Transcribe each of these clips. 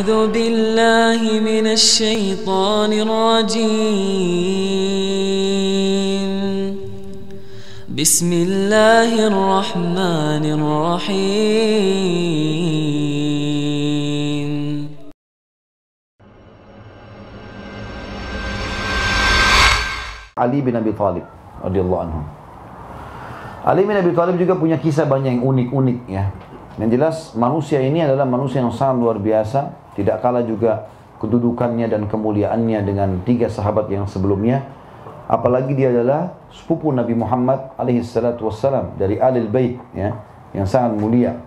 أعوذ بالله من الشيطان الرجيم بسم الله الرحمن الرحيم Ali bin Abi Thalib radhiyallahu anhu. Ali bin Abi Thalib juga punya kisah banyak yang unik-unik ya. Yang jelas manusia ini adalah manusia yang sangat luar biasa, tidak kalah juga kedudukannya dan kemuliaannya dengan tiga sahabat yang sebelumnya. Apalagi dia adalah sepupu Nabi Muhammad alaihi salatu wassalam dari Ahlul Bait ya, yang sangat mulia.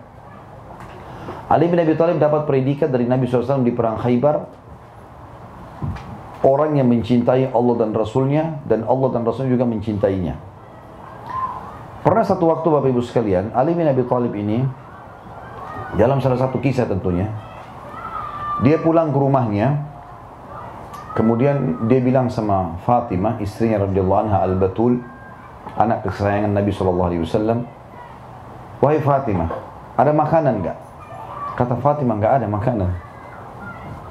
Ali bin Abi Thalib dapat predikat dari Nabi SAW di perang Khaybar, orang yang mencintai Allah dan Rasulnya, dan Allah dan Rasulnya juga mencintainya. Pernah satu waktu Bapak Ibu sekalian, Ali bin Abi Thalib ini dalam salah satu kisah tentunya, dia pulang ke rumahnya, kemudian dia bilang sama Fatimah, istrinya radhiyallahu anha Al-Batul, anak kesayangan Nabi SAW, "Wahai Fatimah, ada makanan enggak?" Kata Fatimah, "Enggak ada makanan."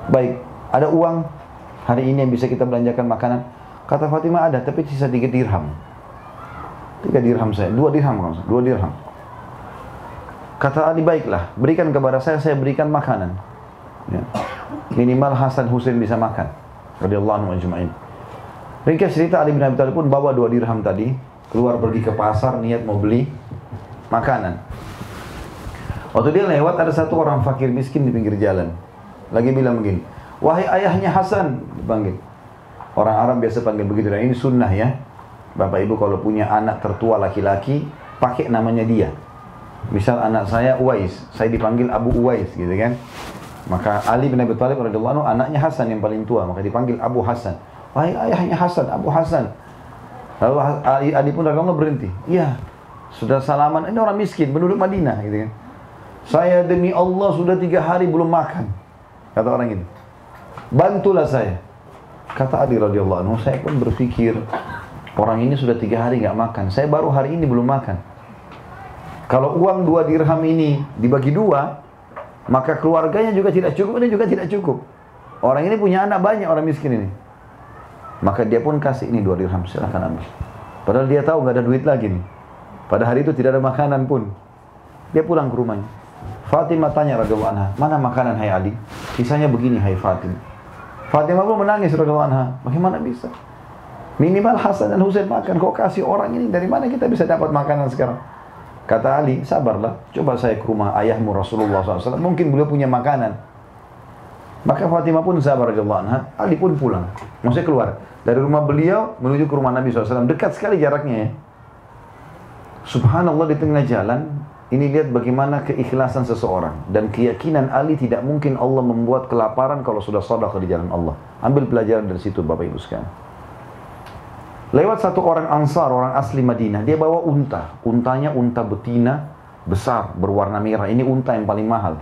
"Baik, ada uang hari ini yang bisa kita belanjakan makanan?" Kata Fatimah, "Ada, tapi sisa 3 dirham. 3 dirham saya, 2 dirham kan? 2 dirham." Kata Ali, "Baiklah, berikan kepada saya berikan makanan. Ya. Minimal Hasan Husain bisa makan." Radhiyallahu anhu ajma'in. Ringkas cerita, Ali bin Abi Thalib pun bawa 2 dirham tadi, keluar pergi ke pasar niat mau beli makanan. Waktu dia lewat, ada satu orang fakir miskin di pinggir jalan. Lagi bilang begini, "Wahai ayahnya Hasan," dipanggil. Orang Arab biasa panggil begitu, dan ini sunnah ya. Bapak Ibu kalau punya anak tertua laki-laki, pakai namanya dia. Misal anak saya Uwais, saya dipanggil Abu Uwais gitu kan. Maka Ali bin Abi Thalib radhiyallahu anhu anaknya Hasan yang paling tua, maka dipanggil Abu Hasan. "Wahai ayahnya Hasan, Abu Hasan." Lalu Ali pun radhiyallahu berhenti. "Iya, sudah salaman, ini orang miskin, penduduk Madinah gitu kan. Saya demi Allah sudah 3 hari belum makan." Kata orang itu, "Bantulah saya." Kata Ali radhiyallahu anhu, "Saya pun berpikir, orang ini sudah 3 hari nggak makan, saya baru hari ini belum makan. Kalau uang 2 dirham ini dibagi 2, maka keluarganya juga tidak cukup, ini juga tidak cukup. Orang ini punya anak banyak, orang miskin ini." Maka dia pun kasih, "Ini 2 dirham, silakan ambil." Padahal dia tahu nggak ada duit lagi nih. Pada hari itu tidak ada makanan pun. Dia pulang ke rumahnya. Fatimah tanya radhiyallahu anha, "Mana makanan hai Ali?" Kisahnya begini, hai Fatimah. Fatimah pun menangis radhiyallahu anha. Bagaimana bisa? Minimal Hasan dan Husain makan, kok kasih orang ini? Dari mana kita bisa dapat makanan sekarang? Kata Ali, "Sabarlah, coba saya ke rumah ayahmu Rasulullah SAW, mungkin beliau punya makanan." Maka Fatimah pun sabar radhiyallahu anha. Ali pun pulang, maksudnya keluar dari rumah beliau menuju ke rumah Nabi SAW, dekat sekali jaraknya ya. Subhanallah, di tengah jalan ini lihat bagaimana keikhlasan seseorang dan keyakinan Ali, tidak mungkin Allah membuat kelaparan kalau sudah sedekah di jalan Allah. Ambil pelajaran dari situ Bapak Ibu sekalian. Lewat satu orang Ansar, orang asli Madinah, dia bawa unta. Untanya unta betina, besar, berwarna merah. Ini unta yang paling mahal.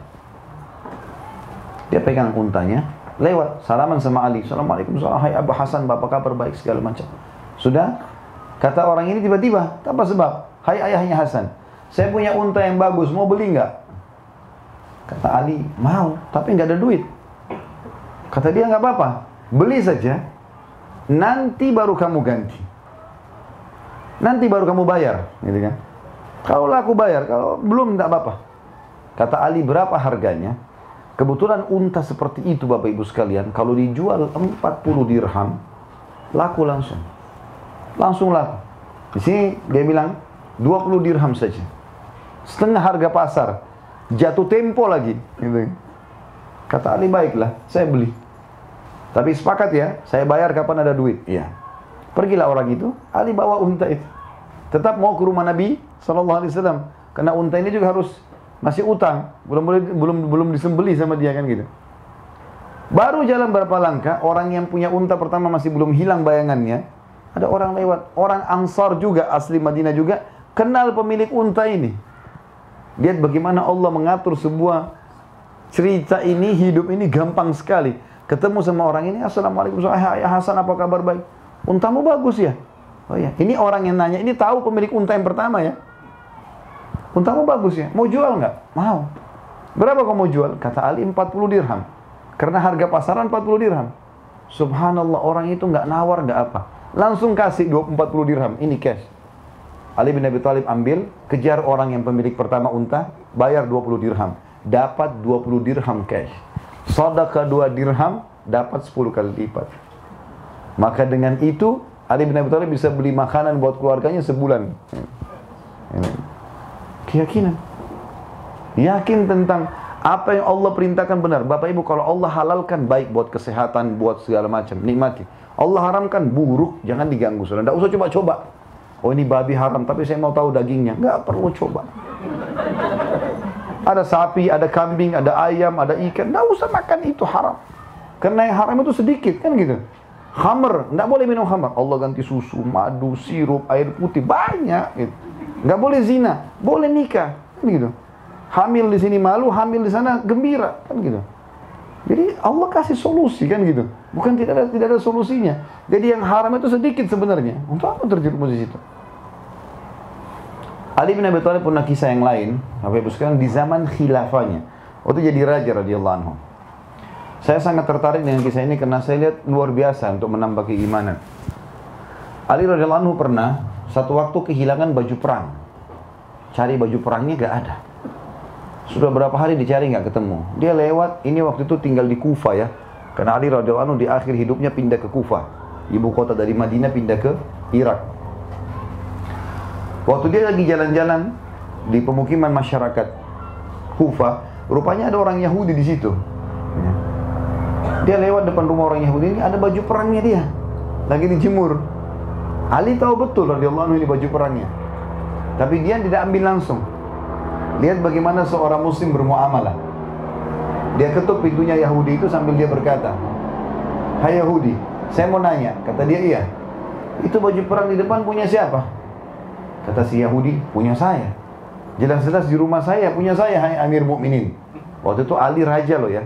Dia pegang untanya, lewat, salaman sama Ali. "Assalamualaikum, hai Abu Hasan, apa kabar, baik segala macam." Sudah, kata orang ini tiba-tiba, tanpa sebab, "Hai ayahnya Hasan, saya punya unta yang bagus, mau beli nggak?" Kata Ali, "Mau, tapi nggak ada duit." Kata dia, "Nggak apa-apa, beli saja. Nanti baru kamu ganti. Nanti baru kamu bayar." Gitu kan. "Kalau laku bayar, kalau belum tidak apa-apa." Kata Ali, "Berapa harganya?" Kebetulan unta seperti itu Bapak Ibu sekalian, kalau dijual 40 dirham, laku langsung. Langsung laku. Di sini dia bilang 20 dirham saja. Setengah harga pasar. Jatuh tempo lagi. Gitu. Kata Ali, "Baiklah, saya beli. Tapi sepakat ya, saya bayar kapan ada duit." Iya. Pergilah orang itu, Ali bawa unta itu. Tetap mau ke rumah Nabi SAW, karena unta ini juga harus masih utang, belum disembeli sama dia kan gitu. Baru jalan berapa langkah, orang yang punya unta pertama masih belum hilang bayangannya. Ada orang lewat, orang Ansar juga, asli Madinah juga, kenal pemilik unta ini. Lihat bagaimana Allah mengatur sebuah cerita ini, hidup ini gampang sekali. Ketemu sama orang ini, "Assalamualaikum, hai Hasan, apa kabar, baik. Untamu bagus ya?" "Oh ya." Ini orang yang nanya, ini tahu pemilik unta yang pertama ya. "Untamu bagus ya, mau jual nggak?" "Mau." "Berapa kamu mau jual?" Kata Ali, 40 dirham. Karena harga pasaran 40 dirham. Subhanallah, orang itu nggak nawar, nggak apa. Langsung kasih 40 dirham, ini cash. Ali bin Abi Thalib ambil, kejar orang yang pemilik pertama unta, bayar 20 dirham. Dapat 20 dirham cash. Sedekah 2 dirham, dapat 10 kali lipat. Maka dengan itu, Ali bin Abi Thalib bisa beli makanan buat keluarganya sebulan. Keyakinan. Yakin tentang apa yang Allah perintahkan benar. Bapak Ibu, kalau Allah halalkan baik buat kesehatan, buat segala macam, nikmati. Allah haramkan buruk, jangan diganggu. Tidak usah coba-coba. Oh ini babi haram, tapi saya mau tahu dagingnya. Nggak perlu coba. Ada sapi, ada kambing, ada ayam, ada ikan. Nggak usah makan, itu haram. Karena yang haram itu sedikit, kan gitu. Khamr, nggak boleh minum khamr. Allah ganti susu, madu, sirup, air putih, banyak. Gitu. Nggak boleh zina, boleh nikah, kan gitu. Hamil di sini malu, hamil di sana gembira, kan gitu. Jadi Allah kasih solusi, kan gitu. Bukan tidak ada solusinya. Jadi yang haram itu sedikit sebenarnya. Untuk apa terjerumus di situ? Ali bin Abi Thalib punya kisah yang lain, Bapak Ibu sekalian, di zaman khilafahnya. Waktu jadi raja radhiyallahu anhu. Saya sangat tertarik dengan kisah ini karena saya lihat luar biasa untuk menambah keimanan. Ali radhiyallahu anhu pernah satu waktu kehilangan baju perang. Cari baju perangnya gak ada. Sudah berapa hari dicari nggak ketemu. Dia lewat, ini waktu itu tinggal di Kufa ya. Karena Ali radhiyallahu anhu di akhir hidupnya pindah ke Kufa. Ibu kota dari Madinah pindah ke Irak. Waktu dia lagi jalan-jalan di pemukiman masyarakat Kufa, rupanya ada orang Yahudi di situ. Dia lewat depan rumah orang Yahudi ini, ada baju perangnya dia. Lagi dijemur. Ali tahu betul radhiyallahu anhu ini baju perangnya. Tapi dia tidak ambil langsung. Lihat bagaimana seorang muslim bermuamalah. Dia ketuk pintunya Yahudi itu sambil dia berkata, "Hai Yahudi, saya mau nanya." Kata dia, "Iya. Itu baju perang di depan punya siapa?" Kata si Yahudi, "Punya saya. Jelas-jelas di rumah saya, punya saya, hai Amir Mukminin." Waktu itu Ali raja loh ya.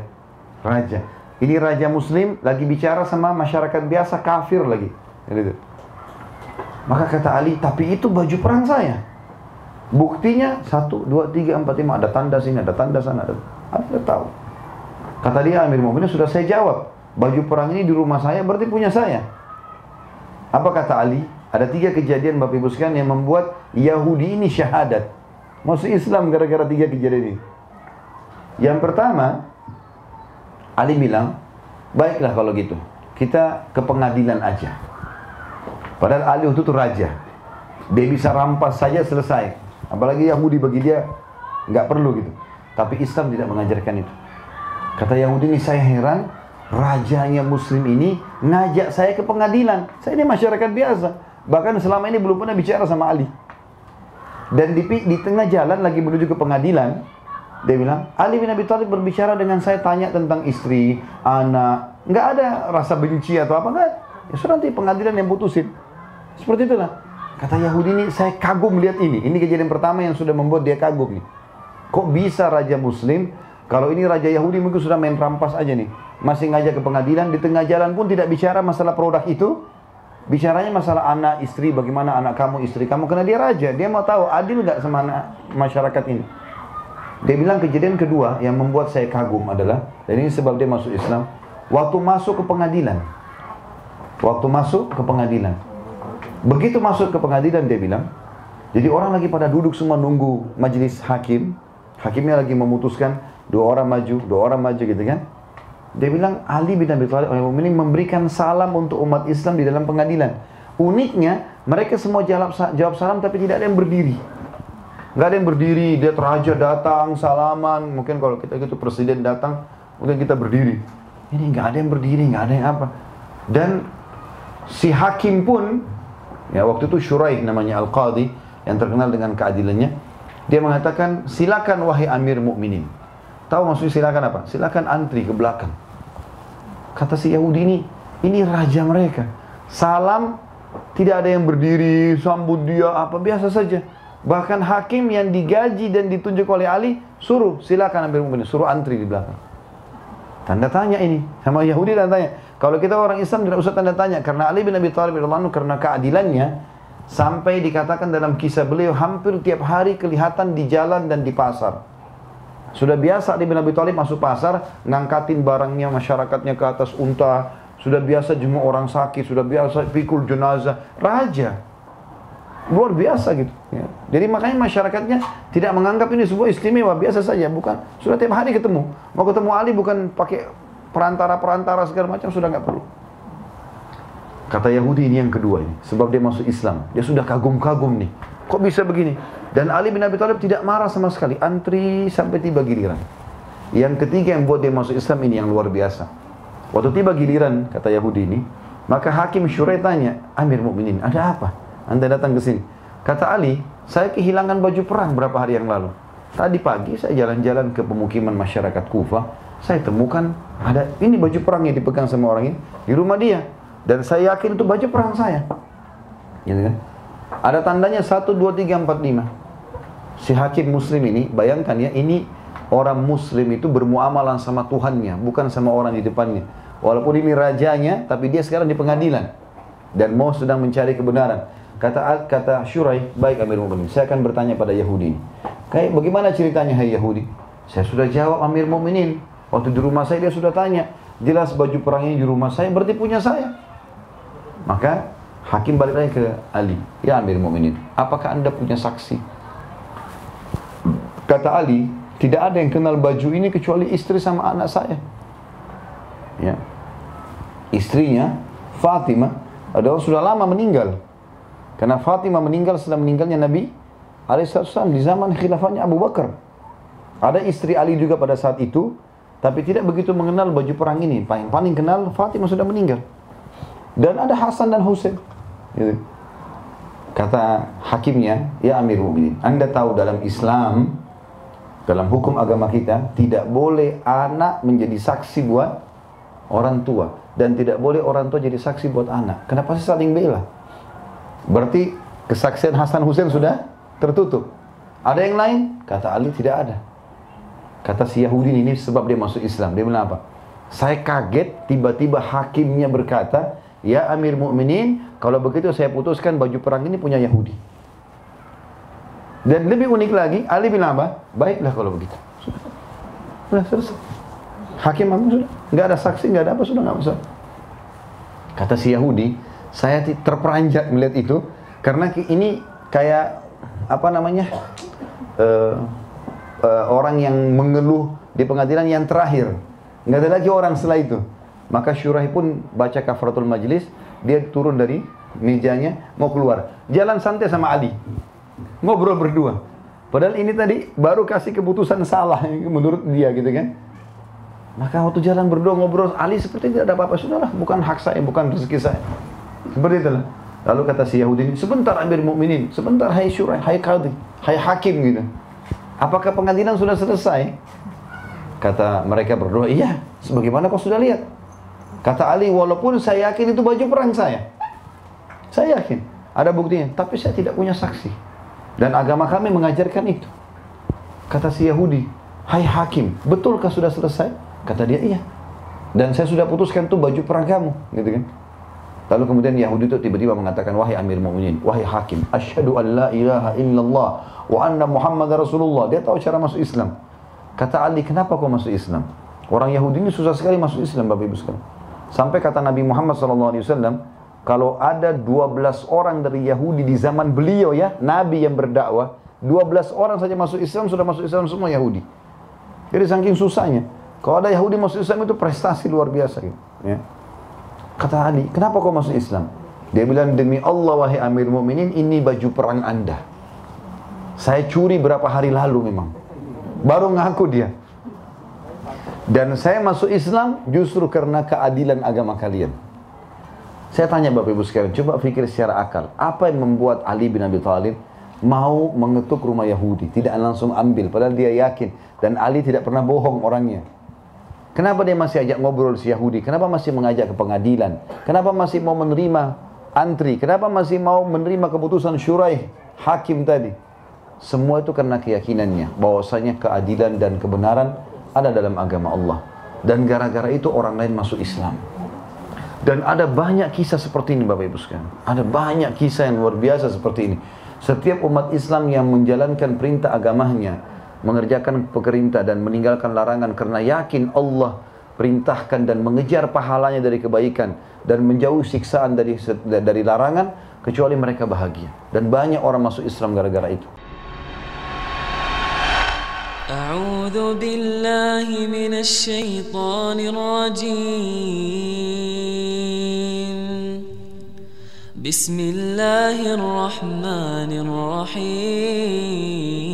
Raja. Ini raja muslim lagi bicara sama masyarakat biasa kafir lagi. Maka kata Ali, "Tapi itu baju perang saya. Buktinya 1, 2, 3, 4, 5. Ada tanda sini, ada tanda sana. Anda tahu." Kata dia, "Amir Mu'minin, sudah saya jawab. Baju perang ini di rumah saya, berarti punya saya." Apa kata Ali? Ada 3 kejadian Bapak Ibu sekalian yang membuat Yahudi ini syahadat. Masuk Islam gara-gara 3 kejadian ini. Yang pertama, Ali bilang, "Baiklah kalau gitu, kita ke pengadilan aja." Padahal Ali itu raja. Dia bisa rampas saja selesai. Apalagi Yahudi bagi dia nggak perlu gitu. Tapi Islam tidak mengajarkan itu. Kata Yahudi ini, "Saya heran, rajanya muslim ini ngajak saya ke pengadilan. Saya ini masyarakat biasa. Bahkan selama ini belum pernah bicara sama Ali." Dan di tengah jalan lagi menuju ke pengadilan, dia bilang, "Ali bin Abi Thalib berbicara dengan saya, tanya tentang istri, anak." Nggak ada rasa benci atau apa, nggak. Ya sudah, nanti pengadilan yang putusin. Seperti itulah. Kata Yahudi ini, saya kagum lihat ini. Ini kejadian pertama yang sudah membuat dia kagum nih. Kok bisa raja muslim, kalau ini raja Yahudi mungkin sudah main rampas aja nih. Masih ngajak ke pengadilan, di tengah jalan pun tidak bicara masalah produk itu. Bicaranya masalah anak, istri, bagaimana anak kamu, istri kamu. Karena dia raja, dia mau tahu adil nggak sama masyarakat ini. Dia bilang kejadian kedua yang membuat saya kagum adalah, dan ini sebab dia masuk Islam, waktu masuk ke pengadilan. Begitu masuk ke pengadilan, dia bilang, jadi orang lagi pada duduk semua nunggu majelis hakim. Hakimnya lagi memutuskan, 2 orang maju gitu kan. Dia bilang, Ali bin Abi Thalib ini memberikan salam untuk umat Islam di dalam pengadilan. Uniknya, mereka semua jawab salam tapi tidak ada yang berdiri. Nggak ada yang berdiri, dia raja datang, salaman. Mungkin kalau kita gitu presiden datang, mungkin kita berdiri. Ini nggak ada yang berdiri, nggak ada yang apa. Dan si hakim pun, ya waktu itu Shuraih namanya Al-Qadhi, yang terkenal dengan keadilannya. Dia mengatakan, "Silakan wahai Amir Mukminin." Tahu maksudnya silakan apa? Silakan antri ke belakang. Kata si Yahudi ini raja mereka. Salam, tidak ada yang berdiri, sambut dia, apa biasa saja. Bahkan hakim yang digaji dan ditunjuk oleh Ali, suruh silakan Amir Mukminin, suruh antri di belakang. Tanda tanya ini, sama Yahudi tanda tanya. Kalau kita orang Islam tidak usah tanda tanya, karena Ali bin Abi Thalib radhiyallahu anhu karena keadilannya, sampai dikatakan dalam kisah beliau hampir tiap hari kelihatan di jalan dan di pasar. Sudah biasa Ali bin Abi Thalib masuk pasar, ngangkatin barangnya, masyarakatnya ke atas unta. Sudah biasa jenguk orang sakit, sudah biasa pikul jenazah. Raja. Luar biasa gitu. Ya. Jadi makanya masyarakatnya tidak menganggap ini sebuah istimewa, biasa saja. Bukan, sudah tiap hari ketemu. Mau ketemu Ali bukan pakai perantara-perantara segala macam, sudah nggak perlu. Kata Yahudi ini yang kedua ini, sebab dia masuk Islam. Dia sudah kagum-kagum nih. Kok bisa begini? Dan Ali bin Abi Thalib tidak marah sama sekali. Antri sampai tiba giliran. Yang ketiga yang buat dia masuk Islam ini yang luar biasa. Waktu tiba giliran, kata Yahudi ini, maka Hakim Syurai tanya, Amir Mukminin, ada apa? Anda datang ke sini. Kata Ali, saya kehilangan baju perang berapa hari yang lalu. Tadi pagi saya jalan-jalan ke pemukiman masyarakat Kufah. Saya temukan ada ini baju perang yang dipegang sama orang ini di rumah dia. Dan saya yakin itu baju perang saya. Gitu kan? Ada tandanya 1, 2, 3, 4, 5. Si hakim muslim ini, bayangkan ya, ini orang muslim itu bermuamalah sama Tuhannya, bukan sama orang di depannya. Walaupun ini rajanya, tapi dia sekarang di pengadilan. Dan mau sedang mencari kebenaran. Kata Syurai, baik Amir Mu'minin, saya akan bertanya pada Yahudi ini. Kayak bagaimana ceritanya hai Yahudi? Saya sudah jawab Amir Mu'minin. Waktu di rumah saya dia sudah tanya. Jelas baju perangnya di rumah saya, berarti punya saya. Maka hakim balik lagi ke Ali. Ya Amir Mu'minin, apakah anda punya saksi? Kata Ali, tidak ada yang kenal baju ini kecuali istri sama anak saya. Ya. Istrinya, Fatimah, adalah sudah lama meninggal. Karena Fatimah meninggal setelah meninggalnya Nabi SAW di zaman khilafahnya Abu Bakar. Ada istri Ali juga pada saat itu, tapi tidak begitu mengenal baju perang ini. Paling kenal Fatimah sudah meninggal. Dan ada Hasan dan Husain. Gitu. Kata hakimnya, ya Amir Mu'minin, anda tahu dalam Islam, dalam hukum agama kita, tidak boleh anak menjadi saksi buat orang tua. Dan tidak boleh orang tua jadi saksi buat anak. Kenapa sih saling bela? Berarti kesaksian Hasan Husain sudah tertutup. Ada yang lain? Kata Ali, tidak ada. Kata si Yahudi ini sebab dia masuk Islam. Dia bilang apa? Saya kaget tiba-tiba hakimnya berkata, ya Amir Mu'minin, kalau begitu saya putuskan baju perang ini punya Yahudi. Dan lebih unik lagi, Ali bilang apa? Baiklah kalau begitu. Sudah selesai. Hakim sudah. Nggak ada saksi, nggak ada apa, sudah nggak usah. Kata si Yahudi, saya terperanjat melihat itu. Karena ini kayak, apa namanya, orang yang mengeluh di pengadilan yang terakhir. Nggak ada lagi orang setelah itu. Maka Syurai pun baca kafaratul majlis, dia turun dari mejanya, mau keluar. Jalan santai sama Ali. Ngobrol berdua. Padahal ini tadi baru kasih keputusan salah menurut dia gitu kan. Maka waktu jalan berdua ngobrol, Ali seperti tidak ada apa-apa. Sudahlah, bukan hak saya, bukan rezeki saya. Seperti itulah. Lalu kata si Yahudi ini, sebentar Amir Mu'minin, sebentar hai Syurai, hai Qadhi, hai Hakim gitu. Apakah pengadilan sudah selesai? Kata mereka berdua, iya. Sebagaimana kau sudah lihat. Kata Ali, walaupun saya yakin itu baju perang saya. Saya yakin. Ada buktinya. Tapi saya tidak punya saksi. Dan agama kami mengajarkan itu. Kata si Yahudi, hai Hakim, betulkah sudah selesai? Kata dia, iya. Dan saya sudah putuskan itu baju perang kamu. Gitu kan. Lalu kemudian Yahudi itu tiba-tiba mengatakan, wahai Amir Mu'minin, wahai Hakim, asyhadu an la ilaha illallah wa anna Muhammad Rasulullah. Dia tahu cara masuk Islam. Kata Ali, kenapa kau masuk Islam? Orang Yahudi ini susah sekali masuk Islam, Bapak Ibu sekalian. Sampai kata Nabi Muhammad SAW, kalau ada 12 orang dari Yahudi di zaman beliau ya, Nabi yang berdakwah, 12 orang saja masuk Islam, sudah masuk Islam semua Yahudi. Jadi saking susahnya. Kalau ada Yahudi masuk Islam itu prestasi luar biasa gitu. Ya. Kata Ali, kenapa kau masuk Islam? Dia bilang, demi Allah wahai Amir Mu'minin, ini baju perang anda. Saya curi berapa hari lalu memang. Baru ngaku dia. Dan saya masuk Islam justru karena keadilan agama kalian. Saya tanya Bapak Ibu sekalian, coba pikir secara akal. Apa yang membuat Ali bin Abi Thalib mau mengetuk rumah Yahudi? Tidak langsung ambil, padahal dia yakin. Dan Ali tidak pernah bohong orangnya. Kenapa dia masih ajak ngobrol si Yahudi? Kenapa masih mengajak ke pengadilan? Kenapa masih mau menerima antri? Kenapa masih mau menerima keputusan Syurai, hakim tadi? Semua itu karena keyakinannya, bahwasanya keadilan dan kebenaran ada dalam agama Allah. Dan gara-gara itu orang lain masuk Islam. Dan ada banyak kisah seperti ini Bapak Ibu sekalian. Ada banyak kisah yang luar biasa seperti ini. Setiap umat Islam yang menjalankan perintah agamanya mengerjakan perintah dan meninggalkan larangan karena yakin Allah perintahkan dan mengejar pahalanya dari kebaikan dan menjauh siksaan dari larangan, kecuali mereka bahagia. Dan banyak orang masuk Islam gara-gara itu. A'udzu billahi minasy syaithanir rajim. Bismillahirrahmanirrahim.